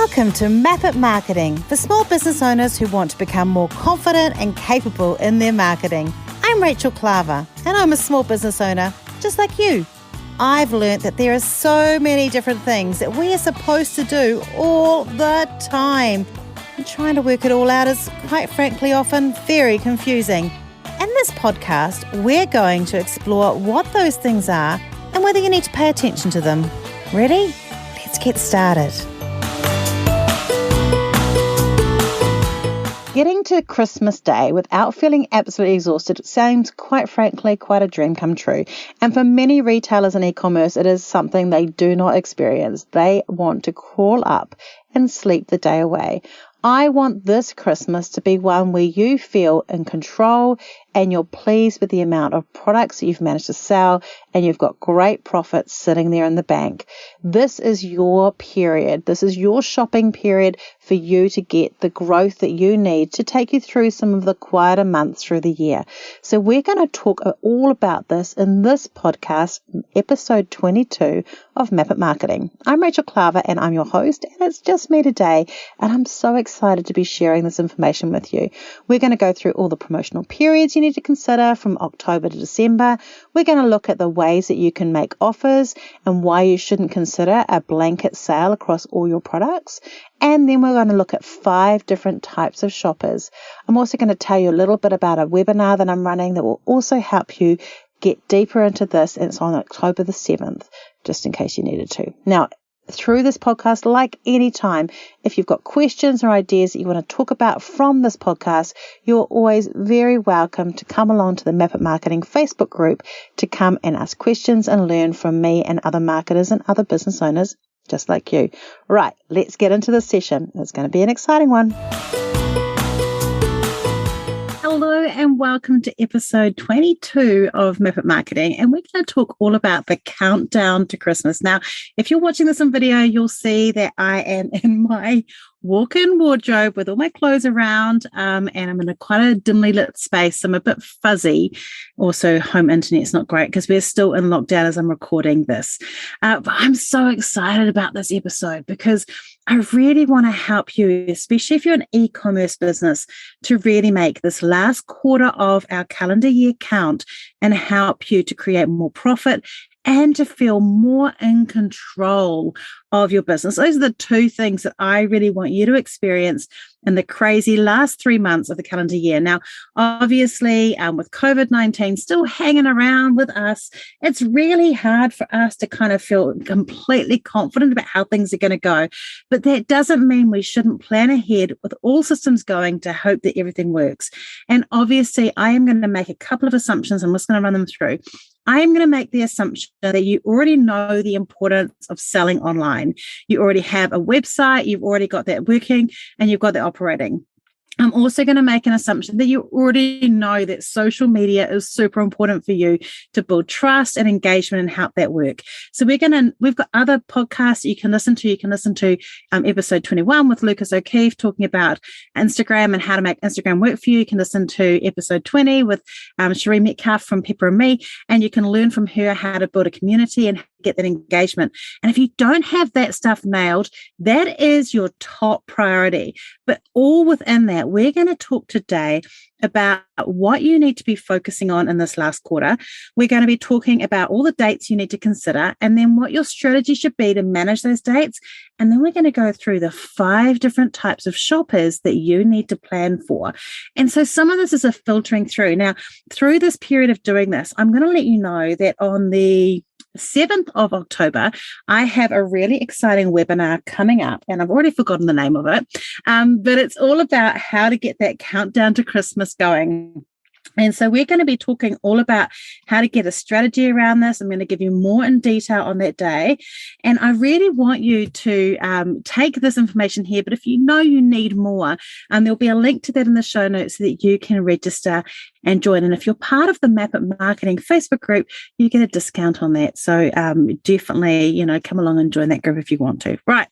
Welcome to Map It Marketing for small business owners who want to become more confident and capable in their marketing. I'm Rachel Klaver and I'm a small business owner just like you. I've learnt that there are so many different things that we are supposed to do all the time. And trying to work it all out is, quite frankly, often very confusing. In this podcast, we're going to explore what those things are and whether you need to pay attention to them. Ready? Let's get started. Getting to Christmas Day without feeling absolutely exhausted seems, quite frankly, quite a dream come true. And for many retailers in e-commerce, it is something they do not experience. They want to crawl up and sleep the day away. I want this Christmas to be one where you feel in control and you're pleased with the amount of products that you've managed to sell and you've got great profits sitting there in the bank. This is your period. This is your shopping period for you to get the growth that you need to take you through some of the quieter months through the year. So we're going to talk all about this in this podcast, episode 22 of Map It Marketing. I'm Rachel Klaver and I'm your host, and it's just me today, and I'm so excited to be sharing this information with you. We're going to go through all the promotional periods you need to consider from October to December. We're going to look at the ways that you can make offers and why you shouldn't consider a blanket sale across all your products. And then we're going to look at 5 different types of shoppers. I'm also going to tell you a little bit about a webinar that I'm running that will also help you get deeper into this. And it's on October the 7th, just in case you needed to. Now, through this podcast, like any time, if you've got questions or ideas that you want to talk about from this podcast, you're always very welcome to come along to the Map It Marketing Facebook group to come and ask questions and learn from me and other marketers and other business owners just like you. Right, let's get into this session. It's going to be an exciting one. Hello and welcome to episode 22 of Map It Marketing, and we're going to talk all about the countdown to Christmas. Now, if you're watching this on video, you'll see that I am in my walk-in wardrobe with all my clothes around, and I'm in quite a dimly lit space. I'm a bit fuzzy. Also, home internet's not great because we're still in lockdown as I'm recording this. But I'm so excited about this episode because I really want to help you, especially if you're an e-commerce business, to really make this last quarter of our calendar year count and help you to create more profit and to feel more in control of your business. Those are the 2 things that I really want you to experience in the crazy last 3 months of the calendar year. Now, obviously, with COVID-19 still hanging around with us, it's really hard for us to kind of feel completely confident about how things are going to go. But that doesn't mean we shouldn't plan ahead with all systems going to hope that everything works. And obviously, I am going to make a couple of assumptions. I'm just going to run them through. I am going to make the assumption that you already know the importance of selling online. You already have a website, you've already got that working, and you've got that operating. I'm also going to make an assumption that you already know that social media is super important for you to build trust and engagement and help that work. So we've got other podcasts you can listen to. You can listen to episode 21 with Lucas O'Keefe talking about Instagram and how to make Instagram work for you. You can listen to episode 20 with Cherie Metcalf from Pepper and Me, and you can learn from her how to build a community and get that engagement. And if you don't have that stuff nailed, that is your top priority. But all within that, we're going to talk today about what you need to be focusing on in this last quarter. We're going to be talking about all the dates you need to consider and then what your strategy should be to manage those dates. And then we're going to go through the 5 different types of shoppers that you need to plan for. And so some of this is a filtering through. Now, through this period of doing this, I'm going to let you know that on the 7th of October, I have a really exciting webinar coming up, and I've already forgotten the name of it, but it's all about how to get that countdown to Christmas going. And so we're going to be talking all about how to get a strategy around this. I'm going to give you more in detail on that day. And I really want you to take this information here. But if you know you need more, there'll be a link to that in the show notes so that you can register and join. And if you're part of the Map It Marketing Facebook group, you get a discount on that. So definitely, come along and join that group if you want to. Right.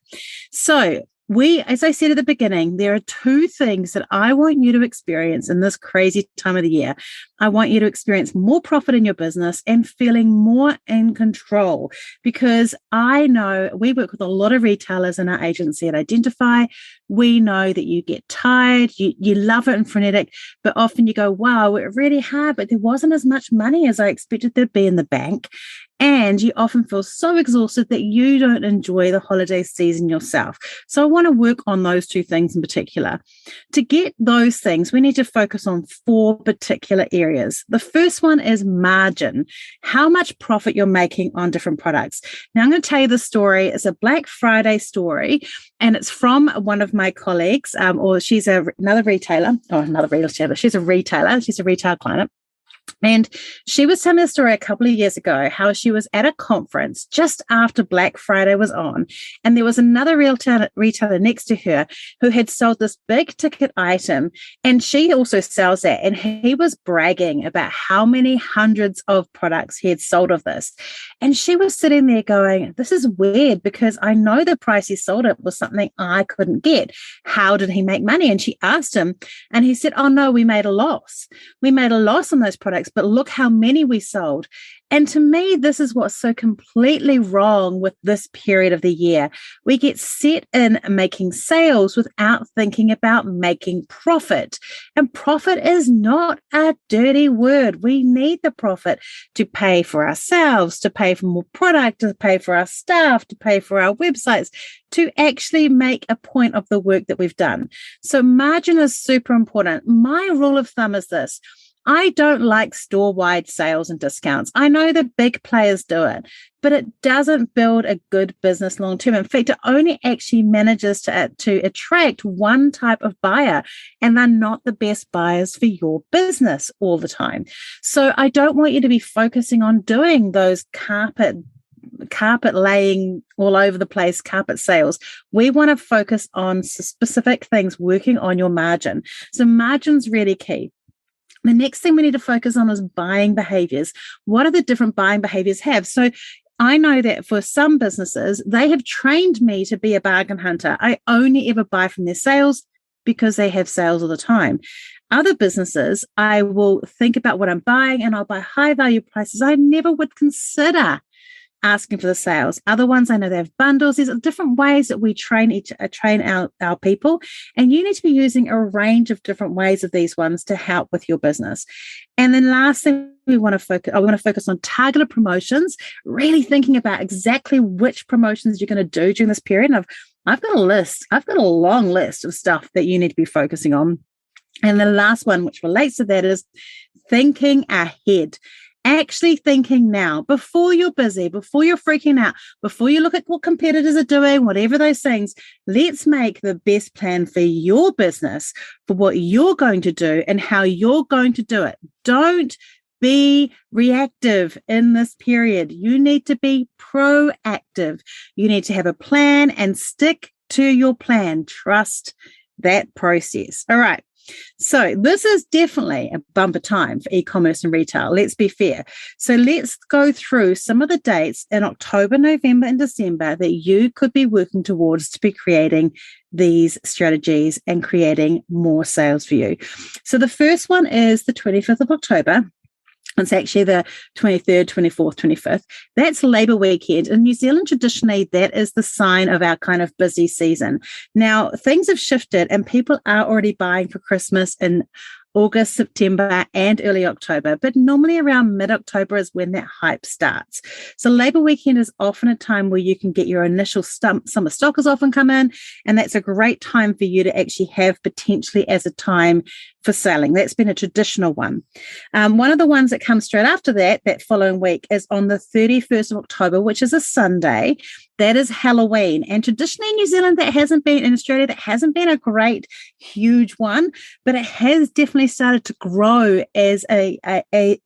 So As I said at the beginning, there are two things that I want you to experience in this crazy time of the year. I want you to experience more profit in your business and feeling more in control, because I know we work with a lot of retailers in our agency at Identify. We know that you get tired, you love it and frenetic, but often you go, wow, it really hard, but there wasn't as much money as I expected there'd be in the bank. And you often feel so exhausted that you don't enjoy the holiday season yourself. So I want to work on those two things in particular. To get those things, we need to focus on 4 particular areas. The first one is margin, how much profit you're making on different products. Now, I'm going to tell you the story. It's a Black Friday story, and it's from one of my colleagues, or she's another retailer. She's a retailer. She's a retail client. And she was telling me a story a couple of years ago, how she was at a conference just after Black Friday was on. And there was another retailer next to her who had sold this big ticket item. And she also sells that. And he was bragging about how many hundreds of products he had sold of this. And she was sitting there going, this is weird, because I know the price he sold it was something I couldn't get. How did he make money? And she asked him, and he said, oh no, we made a loss. We made a loss on those products, but look how many we sold. And to me, this is what's so completely wrong with this period of the year. We get set in making sales without thinking about making profit. And profit is not a dirty word. We need the profit to pay for ourselves, to pay for more product, to pay for our staff, to pay for our websites, to actually make a point of the work that we've done. So margin is super important. My rule of thumb is this. I don't like store-wide sales and discounts. I know the big players do it, but it doesn't build a good business long-term. In fact, it only actually manages to attract one type of buyer, and they're not the best buyers for your business all the time. So I don't want you to be focusing on doing those carpet laying all over the place, carpet sales. We want to focus on specific things, working on your margin. So margin's really key. The next thing we need to focus on is buying behaviors. What are the different buying behaviors have? So I know that for some businesses, they have trained me to be a bargain hunter. I only ever buy from their sales because they have sales all the time. Other businesses, I will think about what I'm buying and I'll buy high value prices I never would consider asking for the sales. Other ones, I know they have bundles. There's different ways that we train our people, and you need to be using a range of different ways of these ones to help with your business. And then last thing I want to focus on targeted promotions, really thinking about exactly which promotions you're going to do during this period. And I've got a list. I've got a long list of stuff that you need to be focusing on. And the last one, which relates to that, is thinking ahead. Actually thinking now, before you're busy, before you're freaking out, before you look at what competitors are doing, whatever those things, let's make the best plan for your business, for what you're going to do and how you're going to do it. Don't be reactive in this period. You need to be proactive. You need to have a plan and stick to your plan. Trust that process. All right. So this is definitely a bumper time for e-commerce and retail. Let's be fair. So let's go through some of the dates in October, November, and December that you could be working towards to be creating these strategies and creating more sales for you. So the first one is the 25th of October. It's actually the 23rd, 24th, 25th. That's Labour weekend. In New Zealand, traditionally, that is the sign of our kind of busy season. Now, things have shifted and people are already buying for Christmas in August, September, and early October, but normally around mid-October is when that hype starts. So Labour weekend is often a time where you can get your initial summer stockers often come in, and that's a great time for you to actually have potentially as a time for selling. That's been a traditional one. One of the ones that comes straight after that following week, is on the 31st of October, which is a Sunday. That is Halloween. And traditionally in New Zealand, in Australia, that hasn't been a great, huge one, but it has definitely started to grow as a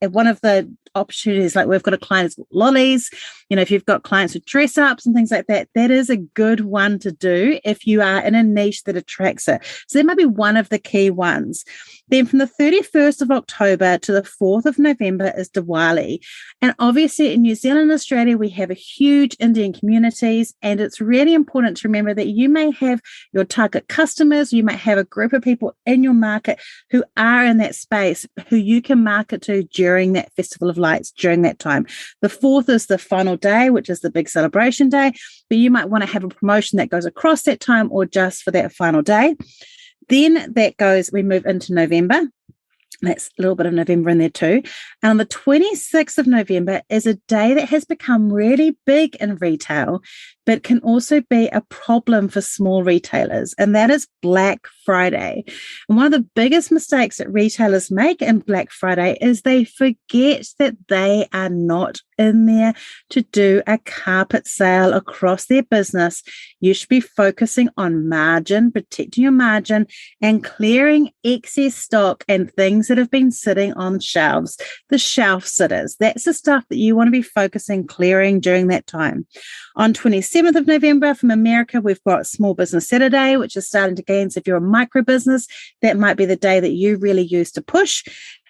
one of the opportunities. Like we've got a client who's lollies, if you've got clients with dress ups and things like that, that is a good one to do if you are in a niche that attracts it. So that might be one of the key ones. Then from the 31st of October to the 4th of November is Diwali. And obviously in New Zealand and Australia, we have a huge Indian communities, and it's really important to remember that you may have your target customers, you might have a group of people in your market who are in that space who you can market to during that Festival of Lights, during that time. The 4th is the final day, which is the big celebration day, but you might want to have a promotion that goes across that time or just for that final day. Then we move into November. That's a little bit of November in there too. And on the 26th of November is a day that has become really big in retail, but can also be a problem for small retailers, and that is Black Friday. And one of the biggest mistakes that retailers make in Black Friday is they forget that they are not in there to do a carpet sale across their business. You should be focusing on margin, protecting your margin, and clearing excess stock and things that have been sitting on shelves, the shelf sitters. That's the stuff that you want to be focusing, clearing during that time. On 27th of November from America, we've got Small Business Saturday, which is starting to gain. So if you're a micro business, that might be the day that you really use to push.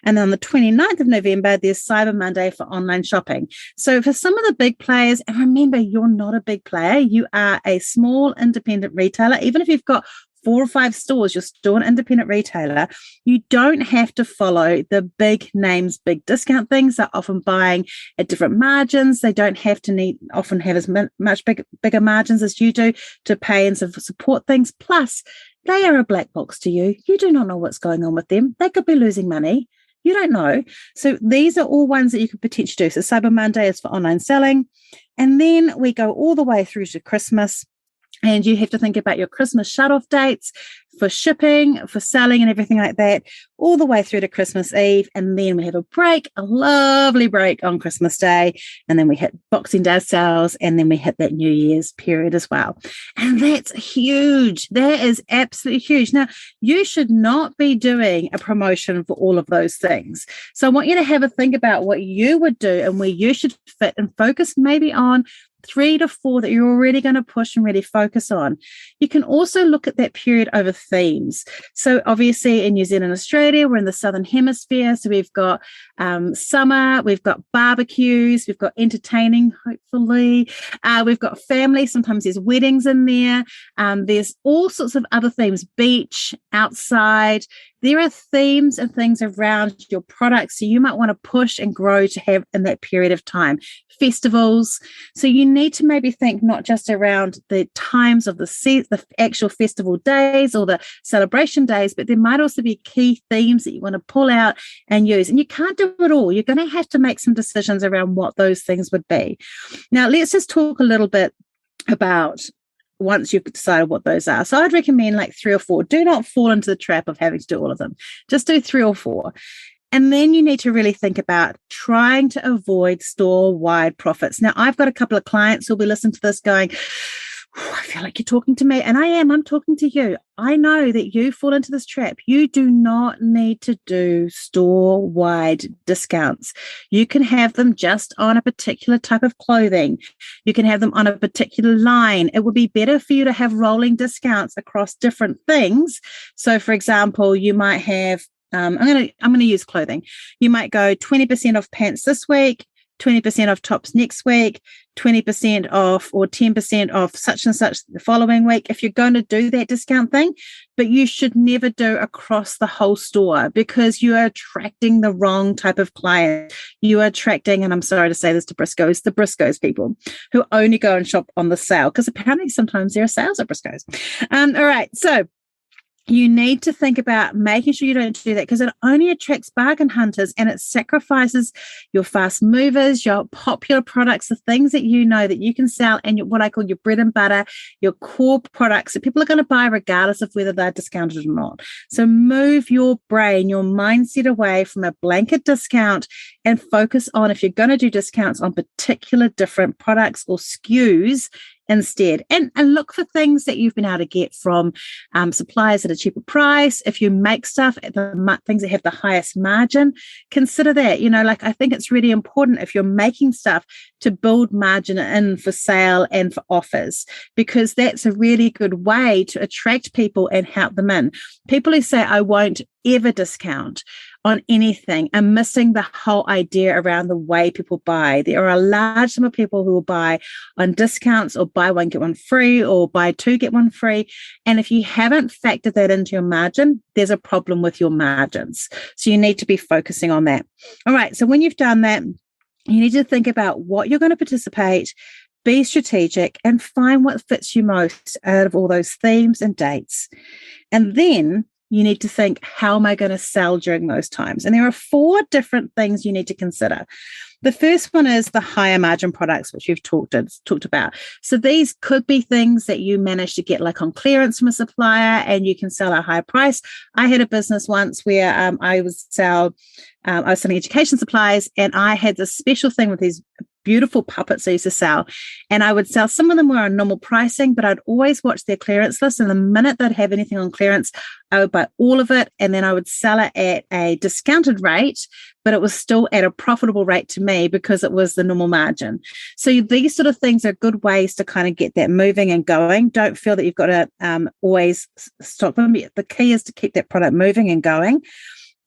And then on the 29th of November, there's Cyber Monday for online shopping. So for some of the big players, and remember, you're not a big player, you are a small independent retailer. Even if you've got 4 or 5 stores, you're still an independent retailer. You don't have to follow the big names, big discount things. They're often buying at different margins. They don't have to often have as much bigger margins as you do to pay and support things. Plus, they are a black box to you. You do not know what's going on with them. They could be losing money. You don't know. So these are all ones that you could potentially do. So Cyber Monday is for online selling. And then we go all the way through to Christmas. And you have to think about your Christmas shut-off dates for shipping, for selling and everything like that, all the way through to Christmas Eve. And then we have a break, a lovely break on Christmas Day. And then we hit Boxing Day sales, and then we hit that New Year's period as well. And that's huge. That is absolutely huge. Now, you should not be doing a promotion for all of those things. So I want you to have a think about what you would do and where you should fit and focus maybe on 3 to 4 that you're already going to push and really focus on. You can also look at that period over themes. So obviously in New Zealand and Australia, we're in the Southern Hemisphere. So we've got summer, we've got barbecues, we've got entertaining, hopefully. We've got family. Sometimes there's weddings in there. There's all sorts of other themes, beach, outside. There are themes and things around your products. So you might want to push and grow to have in that period of time. Festivals. So you need to maybe think not just around the times of the actual festival days or the celebration days, but there might also be key themes that you want to pull out and use. And you can't do it all. You're going to have to make some decisions around what those things would be. Now, let's just talk a little bit about once you've decided what those are. So I'd recommend like 3 or 4. Do not fall into the trap of having to do all of them. Just do 3 or 4. And then you need to really think about trying to avoid store-wide profits. Now, I've got a couple of clients who'll be listening to this going, I feel like you're talking to me. And I'm talking to you. I know that you fall into this trap. You do not need to do store-wide discounts. You can have them just on a particular type of clothing. You can have them on a particular line. It would be better for you to have rolling discounts across different things. So, for example, you might have I'm going to use clothing. You might go 20% off pants this week, 20% off tops next week, 20% off or 10% off such and such the following week if you're going to do that discount thing. But you should never do across the whole store because you are attracting the wrong type of client. You are attracting, and I'm sorry to say this to Briscoes, the Briscoes people who only go and shop on the sale because apparently sometimes there are sales at Briscoes. All right, so you need to think about making sure you don't do that because it only attracts bargain hunters and it sacrifices your fast movers, your popular products, the things that you know that you can sell and what I call your bread and butter, your core products that people are going to buy regardless of whether they're discounted or not. So move your brain, your mindset away from a blanket discount and focus on, if you're going to do discounts, on particular different products or SKUs instead. And look for things that you've been able to get from suppliers at a cheaper price. If you make stuff at the things that have the highest margin, consider that. Like, I think it's really important, if you're making stuff, to build margin in for sale and for offers, because that's a really good way to attract people and help them in. People who say, I won't ever discount on anything, are missing the whole idea around the way people buy. There are a large number of people who will buy on discounts, or buy one, get one free, or buy two, get one free. And if you haven't factored that into your margin, there's a problem with your margins. So you need to be focusing on that. All right. So when you've done that, you need to think about what you're going to participate, be strategic, and find what fits you most out of all those themes and dates. And then you need to think, how am I going to sell during those times? And there are 4 different things you need to consider. The first one is the higher margin products, which we've talked about. So these could be things that you manage to get like on clearance from a supplier, and you can sell at a higher price. I had a business once where I was selling education supplies, and I had this special thing with these beautiful puppets I used to sell, and I would sell, some of them were on normal pricing, but I'd always watch their clearance list, and the minute they'd have anything on clearance, I would buy all of it, and then I would sell it at a discounted rate, but it was still at a profitable rate to me because it was the normal margin. So these sort of things are good ways to kind of get that moving and going. Don't feel that you've got to always stop them. The key is to keep that product moving and going.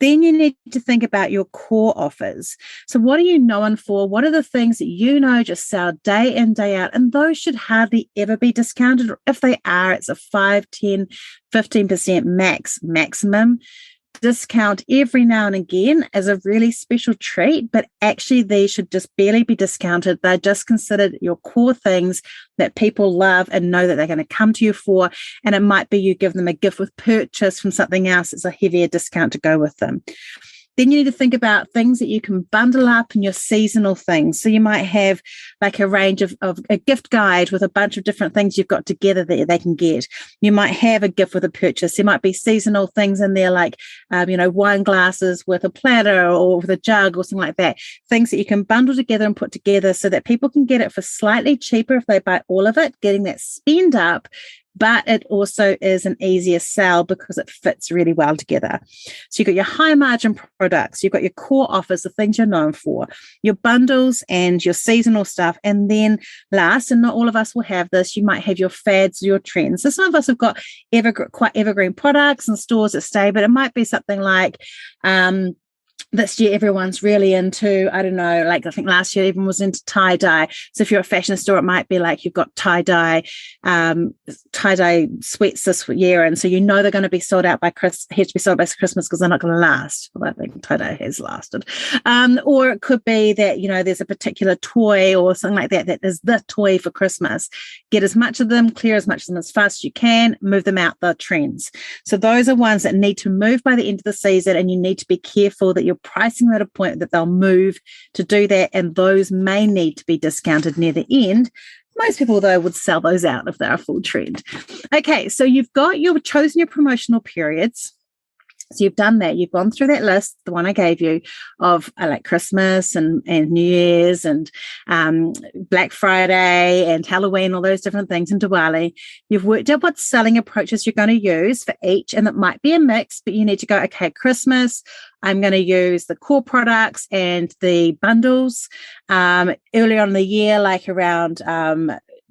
Then you need to think about your core offers. So what are you known for? What are the things that you know just sell day in, day out? And those should hardly ever be discounted. Or if they are, it's a 5, 10, 15% maximum. Discount every now and again as a really special treat, but actually these should just barely be discounted. They're just considered your core things that people love and know that they're going to come to you for. And it might be you give them a gift with purchase from something else. It's a heavier discount to go with them. Then you need to think about things that you can bundle up in your seasonal things. So you might have like a range of a gift guide with a bunch of different things you've got together that they can get. You might have a gift with a purchase. There might be seasonal things in there like, wine glasses with a platter or with a jug or something like that. Things that you can bundle together and put together so that people can get it for slightly cheaper if they buy all of it, getting that spend up. But it also is an easier sell because it fits really well together. So you've got your high margin products, you've got your core offers, the things you're known for, your bundles and your seasonal stuff. And then last, and not all of us will have this, you might have your fads, your trends. So some of us have got quite evergreen products and stores that stay, but it might be something like, this year, everyone's really into, I don't know, like I think last year everyone was into tie-dye. So if you're a fashion store, it might be like you've got tie-dye sweats this year. And so you know they're going to be sold out by Christmas because they're not going to last. Well, I think tie-dye has lasted. Or it could be that, there's a particular toy or something like that is the toy for Christmas. Get as much of them, clear as much of them as fast as you can, move them out the trends. So those are ones that need to move by the end of the season, and you need to be careful that you're pricing at a point that they'll move to do that, and those may need to be discounted near the end. Most people, though, would sell those out if they're a full trend. Okay, so you've chosen your promotional periods. So you've done that. You've gone through that list, the one I gave you, of like Christmas and New Year's and Black Friday and Halloween, all those different things, and Diwali. You've worked out what selling approaches you're going to use for each, and it might be a mix, but you need to go, okay, Christmas, I'm going to use the core products and the bundles. Earlier on in the year, like around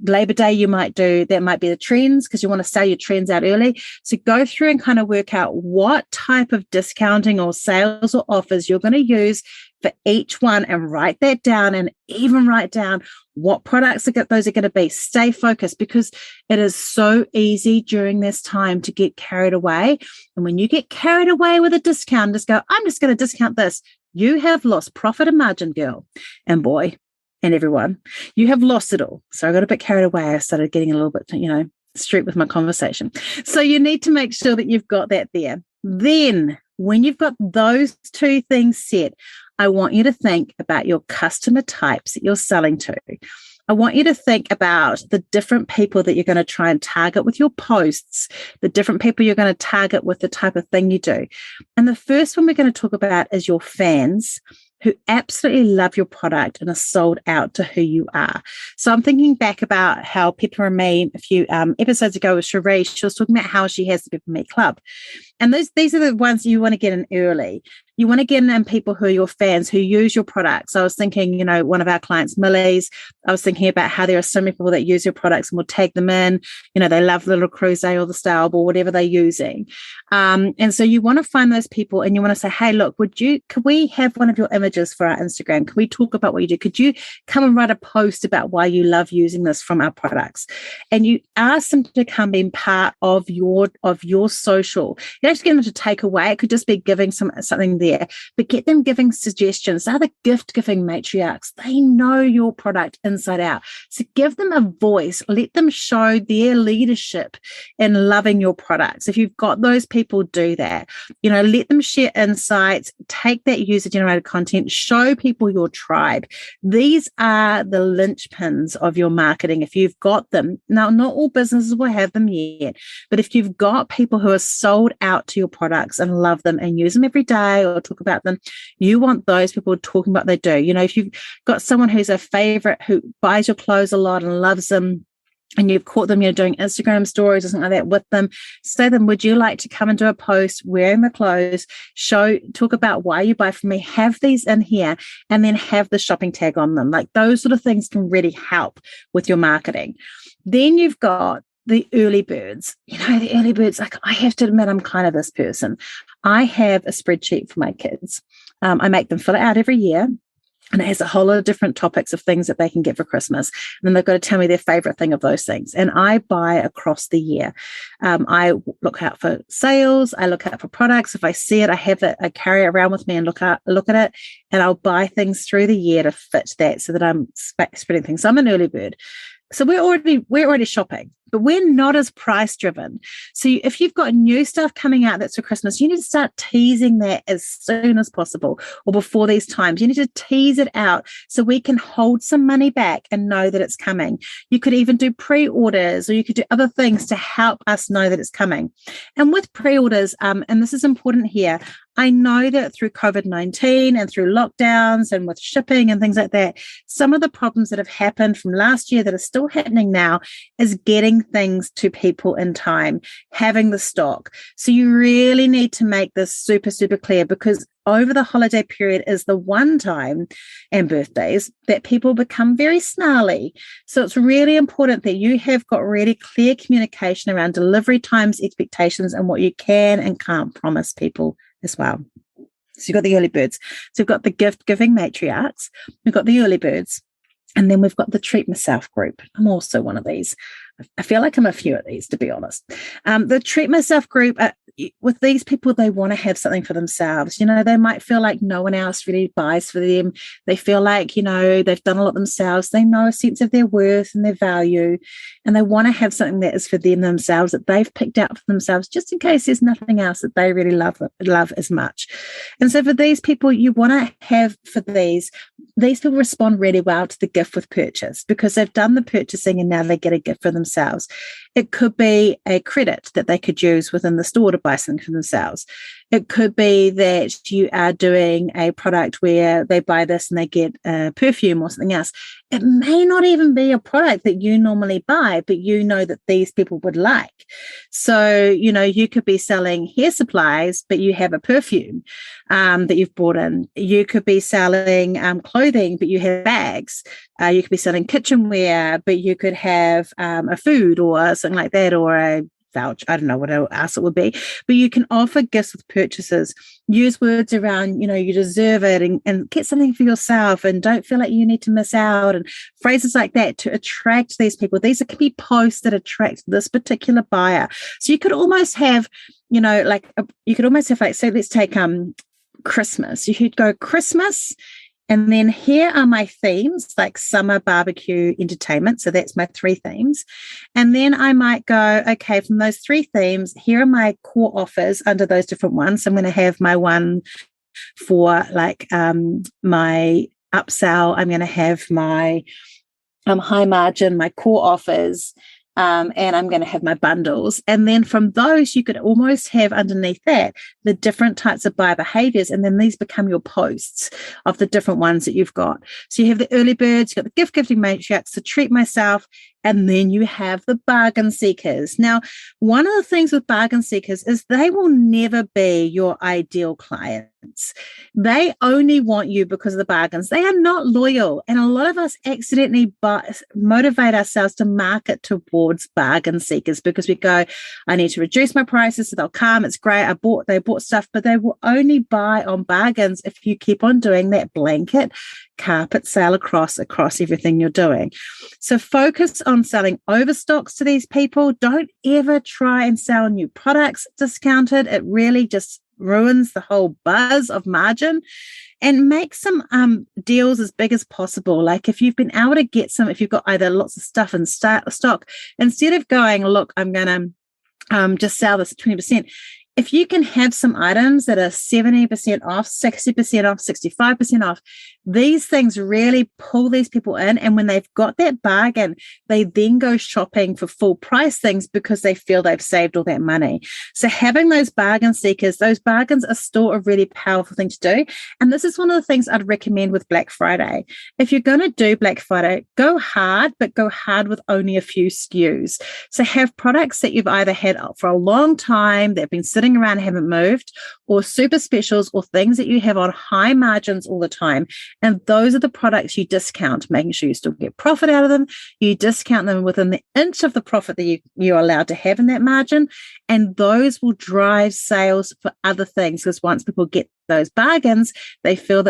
Labor Day, that might be the trends because you want to sell your trends out early. So go through and kind of work out what type of discounting or sales or offers you're going to use for each one, and write that down, and even write down what products those are going to be. Stay focused, because it is so easy during this time to get carried away. And when you get carried away with a discount, just go, I'm just going to discount this. You have lost profit and margin, girl and boy. And everyone, you have lost it all. So I got a bit carried away. I started getting a little bit, street with my conversation. So you need to make sure that you've got that there. Then when you've got those two things set, I want you to think about your customer types that you're selling to. I want you to think about the different people that you're going to try and target with your posts, the different people you're going to target with the type of thing you do. And the first one we're going to talk about is your fans, who absolutely love your product and are sold out to who you are. So I'm thinking back about how Pepper and Me a few episodes ago with Cherie, she was talking about how she has the Pepper and Me Club. And these are the ones you want to get in early. You want to get in people who are your fans, who use your products. I was thinking, one of our clients, Millie's, I was thinking about how there are so many people that use your products and will tag them in. They love the little crusade or the style or whatever they're using. And so you want to find those people and you want to say, hey, look, could we have one of your images for our Instagram? Can we talk about what you do? Could you come and write a post about why you love using this from our products? And you ask them to come being part of your social. You don't have to get them to take away. It could just be giving something there, but get them giving suggestions. They're the gift-giving matriarchs. They know your product inside out. So give them a voice. Let them show their leadership in loving your products. If you've got those people, do that. Let them share insights, take that user-generated content, show people your tribe. These are the linchpins of your marketing. If you've got them, now not all businesses will have them yet, but if you've got people who are sold out to your products and love them and use them every day or talk about them, you want those people talking about what they do. If you've got someone who's a favorite, who buys your clothes a lot and loves them, and you've caught them, doing Instagram stories or something like that with them, say to them, would you like to come and do a post wearing the clothes, talk about why you buy from me, have these in here, and then have the shopping tag on them. Like those sort of things can really help with your marketing. Then you've got the early birds. The early birds, like I have to admit, I'm kind of this person. I have a spreadsheet for my kids. I make them fill it out every year. And it has a whole lot of different topics of things that they can get for Christmas. And then they've got to tell me their favorite thing of those things. And I buy across the year. I look out for sales. I look out for products. If I see it, I have it, I carry it around with me and look at it. And I'll buy things through the year to fit that so that I'm spreading things. So I'm an early bird. So we're already shopping, but we're not as price driven. So if you've got new stuff coming out that's for Christmas, you need to start teasing that as soon as possible or before these times. You need to tease it out so we can hold some money back and know that it's coming. You could even do pre-orders or you could do other things to help us know that it's coming. And with pre-orders, and this is important here, I know that through COVID-19 and through lockdowns and with shipping and things like that, some of the problems that have happened from last year that are still happening now is getting things to people in time, having the stock. So you really need to make this super, super clear, because over the holiday period is the one time, and birthdays, that people become very snarly. So it's really important that you have got really clear communication around delivery times, expectations, and what you can and can't promise people as well. So you've got the early birds. So we've got the gift-giving matriarchs. We've got the early birds. And then we've got the treat myself group. I'm also one of these. I feel like I'm a few of these, to be honest. The treat myself group, with these people, they want to have something for themselves. They might feel like no one else really buys for them. They feel like, they've done a lot themselves. They know a sense of their worth and their value, and they want to have something that is for them themselves, that they've picked out for themselves, just in case there's nothing else that they really love as much. And so for these people, you want to have for these people respond really well to the gift with purchase, because they've done the purchasing and now they get a gift for themselves. It could be a credit that they could use within the store to buy something for themselves. It could be that you are doing a product where they buy this and they get a perfume or something else. It may not even be a product that you normally buy, but you know that these people would like. So, you could be selling hair supplies, but you have a perfume that you've brought in. You could be selling clothing, but you have bags. You could be selling kitchenware, but you could have a food or something like that, or a voucher. I don't know what else it would be, but you can offer gifts with purchases. Use words around, you deserve it, and get something for yourself, and don't feel like you need to miss out, and phrases like that to attract these people. These can be posts that attract this particular buyer. So you could almost have, say, let's take Christmas. You could go Christmas. And then here are my themes, like summer barbecue entertainment. So that's my 3 themes. And then I might go, okay, from those 3 themes, here are my core offers under those different ones. So I'm going to have my one for my upsell. I'm going to have my high margin, my core offers. and I'm going to have my bundles. And then from those, you could almost have underneath that the different types of buyer behaviors. And then these become your posts of the different ones that you've got. So you have the early birds, you've got the gift giving matriarchs, to treat myself, and then you have the bargain seekers. Now, one of the things with bargain seekers is they will never be your ideal clients. They only want you because of the bargains. They are not loyal. And a lot of us accidentally motivate ourselves to market towards bargain seekers because we go, I need to reduce my prices so they'll come. It's great. They bought stuff, but they will only buy on bargains if you keep on doing that blanket carpet sale across everything you're doing. So focus on selling overstocks to these people. Don't ever try and sell new products discounted. It really just ruins the whole buzz of margin. And make some deals as big as possible. Like if you've been able to get if you've got either lots of stuff in stock, instead of going, look, I'm going to just sell this at 20%, if you can have some items that are 70% off, 60% off, 65% off, these things really pull these people in. And when they've got that bargain, they then go shopping for full price things because they feel they've saved all that money. So having those bargain seekers, those bargains are still a really powerful thing to do. And this is one of the things I'd recommend with Black Friday. If you're going to do Black Friday, go hard, but go hard with only a few SKUs. So have products that you've either had for a long time, that have been sitting around and haven't moved, or super specials, or things that you have on high margins all the time. And those are the products you discount, making sure you still get profit out of them. You discount them within the inch of the profit that you're allowed to have in that margin. And those will drive sales for other things, because once people get those bargains, they feel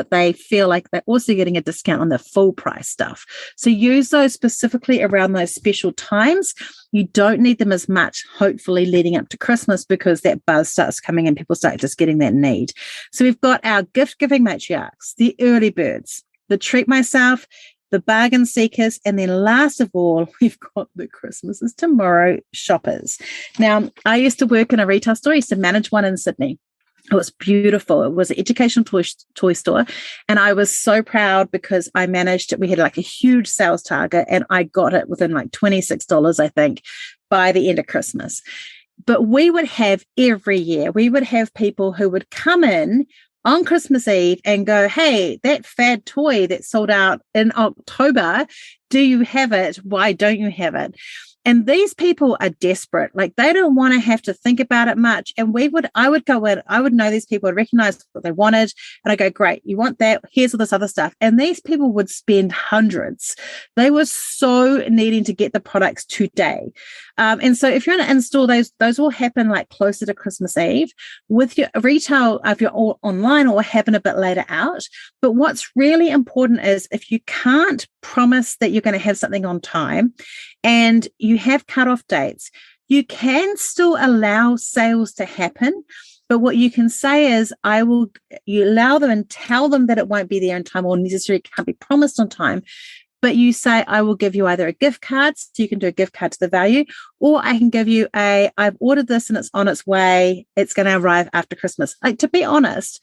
like they're also getting a discount on the full price stuff. So use those specifically around those special times. You don't need them as much, hopefully, leading up to Christmas, because that buzz starts coming in. People start just getting that need. So we've got our gift-giving matriarchs, the early birds, the treat myself, the bargain seekers, and then last of all, we've got the Christmas is tomorrow shoppers. Now, I used to work in a retail store. I used to manage one in Sydney. It was beautiful. It was an educational toy store. And I was so proud because I managed it. We had like a huge sales target and I got it within like $26, I think, by the end of Christmas. But we would have every year, we would have people who would come in on Christmas Eve and go, hey, that fad toy that sold out in October, do you have it? Why don't you have it? And these people are desperate. Like, they don't want to have to think about it much. And I would go in, I would know these people, I'd recognize what they wanted. And I go, great, you want that? Here's all this other stuff. And these people would spend hundreds. They were so needing to get the products today. And so if you're going to install those will happen like closer to Christmas Eve. With your retail, if you're all online, or happen a bit later out. But what's really important is, if you can't promise that you're going to have something on time and you have cutoff dates, you can still allow sales to happen. But what you can say is, you allow them and tell them that it won't be there in time, or necessarily can't be promised on time. But you say, I will give you either a gift card, so you can do a gift card to the value, or I can give you I've ordered this and it's on its way. It's going to arrive after Christmas. Like, to be honest,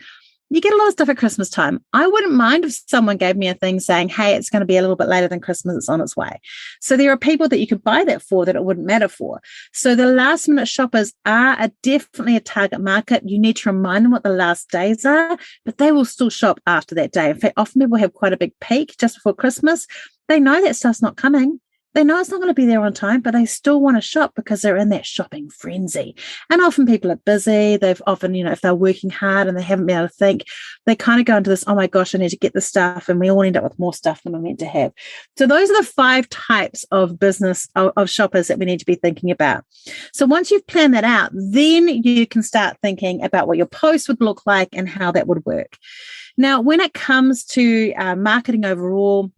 you get a lot of stuff at Christmas time. I wouldn't mind if someone gave me a thing saying, hey, it's going to be a little bit later than Christmas, it's on its way. So there are people that you could buy that for that it wouldn't matter for. So the last minute shoppers are definitely a target market. You need to remind them what the last days are, but they will still shop after that day. In fact, often people have quite a big peak just before Christmas. They know that stuff's not coming. They know it's not going to be there on time, but they still want to shop because they're in that shopping frenzy. And often people are busy. They've often, if they're working hard and they haven't been able to think, they kind of go into this, oh my gosh, I need to get this stuff. And we all end up with more stuff than we're meant to have. So those are the 5 types of business of shoppers that we need to be thinking about. So once you've planned that out, then you can start thinking about what your post would look like and how that would work. Now, when it comes to marketing overall,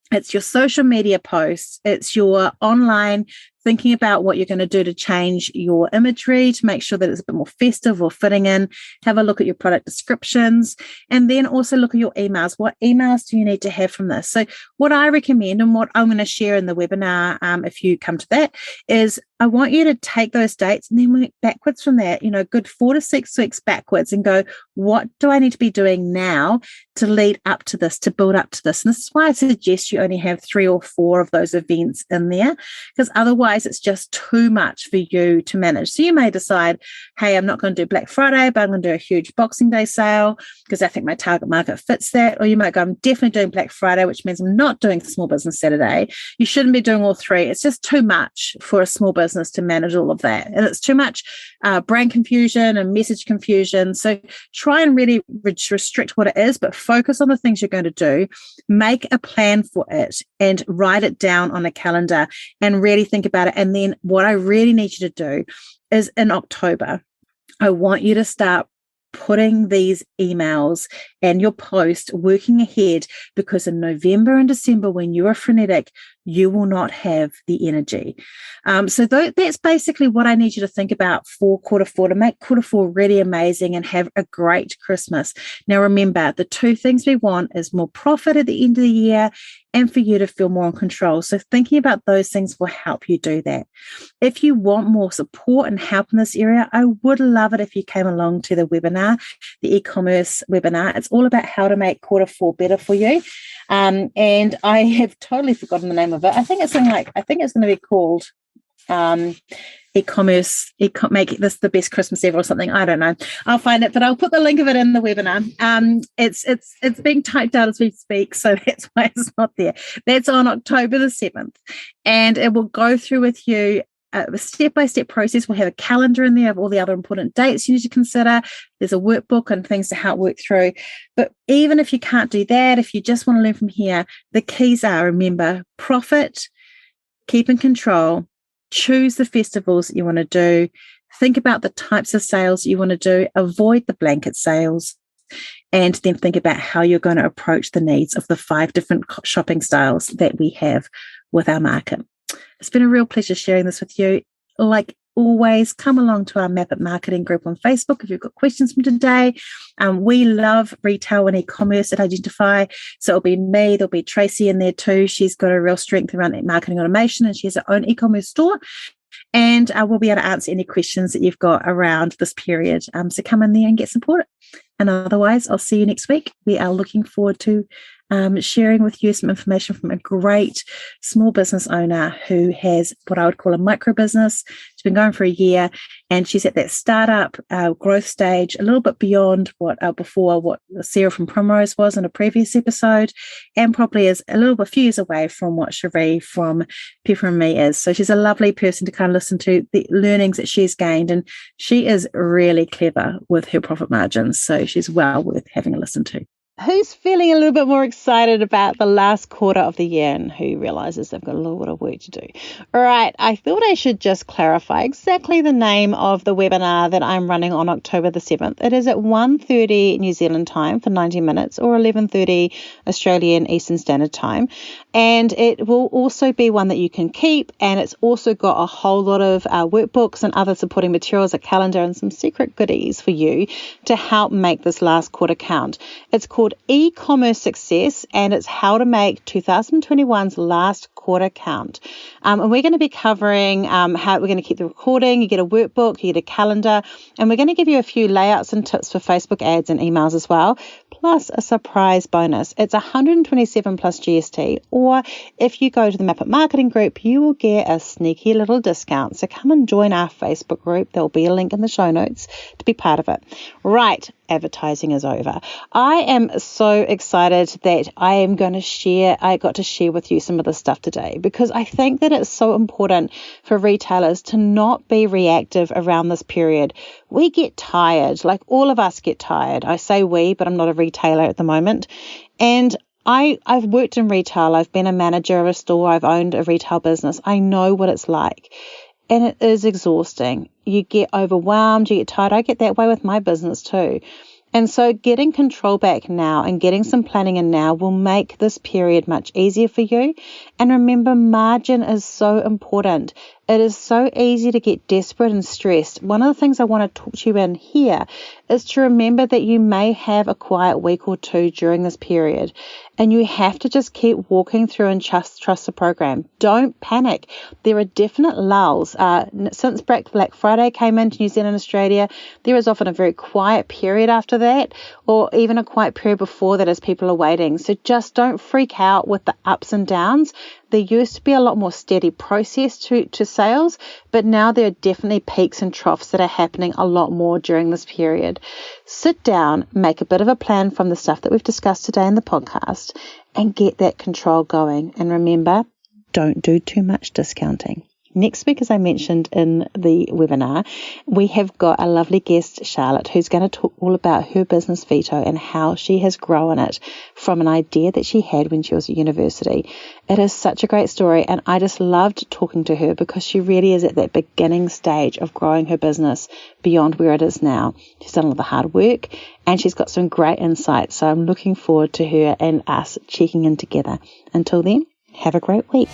it's your social media posts, it's your online, thinking about what you're going to do to change your imagery to make sure that it's a bit more festive or fitting in. Have a look at your product descriptions, and then also look at your emails. What emails do you need to have from this? So what I recommend, and what I'm going to share in the webinar, if you come to that, is I want you to take those dates and then work backwards from that, good 4 to 6 weeks backwards, and go, what do I need to be doing now to lead up to this, to build up to this? And this is why I suggest you only have 3 or 4 of those events in there, because otherwise otherwise it's just too much for you to manage. So you may decide, hey, I'm not going to do Black Friday, but I'm going to do a huge Boxing Day sale because I think my target market fits that. Or you might go, I'm definitely doing Black Friday, which means I'm not doing Small Business Saturday. You shouldn't be doing all three. It's just too much for a small business to manage all of that. And it's too much brand confusion and message confusion. So try and really restrict what it is, but focus on the things you're going to do. Make a plan for it and write it down on a calendar and really think about it. And then what I really need you to do is in October, I want you to start putting these emails and your post working ahead, because in November and December, when you are frenetic, you will not have the energy. So that's basically what I need you to think about for quarter four, to make quarter four really amazing and have a great Christmas. Now, remember, the two things we want is more profit at the end of the year and for you to feel more in control. So thinking about those things will help you do that. If you want more support and help in this area, I would love it if you came along to the webinar, the e-commerce webinar. It's all about how to make quarter four better for you. And I have totally forgotten the name of it. I think it's going to be called e-commerce, make this the best Christmas ever or something. I don't know. I'll find it, but I'll put the link of it in the webinar. It's being typed out as we speak, so that's why it's not there. That's on October the 7th, and it will go through with you a step-by-step process. We'll have a calendar in there of all the other important dates you need to consider. There's a workbook and things to help work through. But even if you can't do that, if you just want to learn from here, the keys are, remember, profit, keep in control, choose the festivals that you want to do, think about the types of sales you want to do, avoid the blanket sales, and then think about how you're going to approach the needs of the 5 different shopping styles that we have with our market. It's been a real pleasure sharing this with you. Like always, come along to our Map It Marketing group on Facebook if you've got questions from today. We love retail and e-commerce at Identify. So it'll be me, there'll be Tracy in there too. She's got a real strength around marketing automation and she has her own e-commerce store. And we'll be able to answer any questions that you've got around this period. So come in there and get supported. And otherwise, I'll see you next week. We are looking forward to sharing with you some information from a great small business owner who has what I would call a micro business. She's been going for a year and she's at that startup growth stage, a little bit beyond what Sarah from Primrose was in a previous episode, and probably is a few years away from what Cherie from Pepper and Me is. So she's a lovely person to kind of listen to the learnings that she's gained, and she is really clever with her profit margins. So she's well worth having a listen to. Who's feeling a little bit more excited about the last quarter of the year and who realizes they've got a little bit of work to do? All right, I thought I should just clarify exactly the name of the webinar that I'm running on October the 7th. It is at 1:30 New Zealand time for 90 minutes or 11:30 Australian Eastern Standard Time. And it will also be one that you can keep, and it's also got a whole lot of workbooks and other supporting materials, a calendar and some secret goodies for you to help make this last quarter count. It's called E-Commerce Success, and it's how to make 2021's last quarter count. And we're going to be covering how we're going to keep the recording. You get a workbook, you get a calendar, and we're going to give you a few layouts and tips for Facebook ads and emails as well, plus a surprise bonus. It's 127 plus GST, or if you go to the Map It Marketing group, you will get a sneaky little discount. So come and join our Facebook group. There'll be a link in the show notes to be part of it. Right, advertising is over. I am so excited that I got to share with you some of this stuff today, because I think that it's so important for retailers to not be reactive around this period. We get tired, like all of us get tired. I say we, but I'm not a retailer at the moment. And I've worked in retail. I've been a manager of a store. I've owned a retail business. I know what it's like. And it is exhausting. You get overwhelmed, you get tired. I get that way with my business too. And so getting control back now and getting some planning in now will make this period much easier for you. And remember, margin is so important. It is so easy to get desperate and stressed. One of the things I want to talk to you in here is to remember that you may have a quiet week or two during this period, and you have to just keep walking through and trust the program. Don't panic. There are definite lulls. Since Black Friday came into New Zealand and Australia, there is often a very quiet period after that, or even a quiet period before that as people are waiting. So just don't freak out with the ups and downs. there used to be a lot more steady process to sales, but now there are definitely peaks and troughs that are happening a lot more during this period. Sit down, make a bit of a plan from the stuff that we've discussed today in the podcast, and get that control going. And remember, don't do too much discounting. Next week, as I mentioned in the webinar, we have got a lovely guest, Charlotte, who's going to talk all about her business Veto and how she has grown it from an idea that she had when she was at university. It is such a great story, and I just loved talking to her because she really is at that beginning stage of growing her business beyond where it is now. She's done all the hard work, and she's got some great insights, so I'm looking forward to her and us checking in together. Until then, have a great week.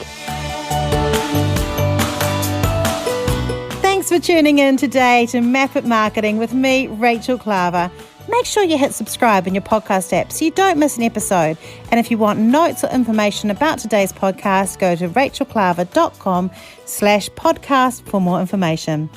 Thanks for tuning in today to Map It Marketing with me, Rachel Klaver. Make sure you hit subscribe in your podcast app so you don't miss an episode. And if you want notes or information about today's podcast, go to rachelklaver.com/podcast for more information.